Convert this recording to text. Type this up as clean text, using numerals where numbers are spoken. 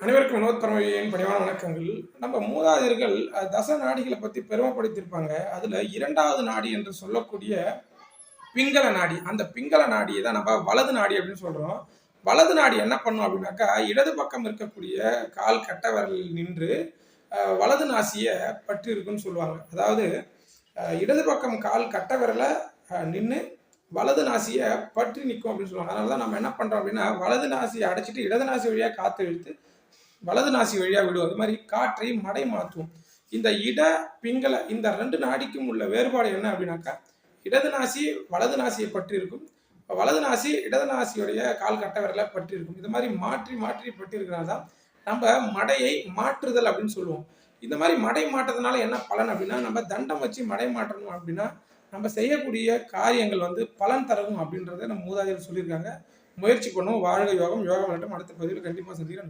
அனைவருக்கும் வினோத் பரமவியின் பணிவான வணக்கங்கள். நம்ம மூதாதையர்கள் தச நாடிகளை பற்றி பெருமைப்படுத்தியிருப்பாங்க. அதில் இரண்டாவது நாடி என்று சொல்லக்கூடிய பிங்கள நாடி, அந்த பிங்கள நாடியை தான் நம்ம வலது நாடி அப்படின்னு சொல்கிறோம். வலது நாடி என்ன பண்ணும் அப்படின்னாக்கா, இடது பக்கம் இருக்கக்கூடிய கால் கட்ட விரல் நின்று வலது நாசியை பற்றி இருக்குன்னு சொல்லுவாங்க. அதாவது இடது பக்கம் கால் கட்ட விரலை நின்று வலது நாசியை பற்றி நிற்கும் அப்படின்னு சொல்லுவாங்க. அதனால தான் நம்ம என்ன பண்ணுறோம் அப்படின்னா, வலது நாசியை அடைச்சிட்டு இடது நாசி வழியாக காற்று இழுத்து வலது நாசி வழியாக விடும். அது மாதிரி காற்றை மடை மாற்றும். இந்த இட பிங்கள இந்த ரெண்டு நாடிக்கும் உள்ள வேறுபாடு என்ன அப்படின்னாக்கா, இடது நாசி வலது நாசியை பற்றி இருக்கும், வலது நாசி இடது நாசியுடைய கால் கட்ட விரலை பற்றி இருக்கும். இது மாதிரி மாற்றி மாற்றி பற்றி இருக்கிறனால தான் நம்ம மடையை மாற்றுதல் அப்படின்னு சொல்லுவோம். இந்த மாதிரி மடை மாற்றதுனால என்ன பலன் அப்படின்னா, நம்ம தண்டம் வச்சு மடை மாற்றணும் அப்படின்னா நம்ம செய்யக்கூடிய காரியங்கள் பலன் தரும் அப்படின்றத நம்ம மூதாதையர் சொல்லியிருக்காங்க. முயற்சி பண்ணுவோம். வாழ்க யோகம். யோகம் வரட்டும். அடுத்த பதிவில் கண்டிப்பாக சந்திக்கிறேன்.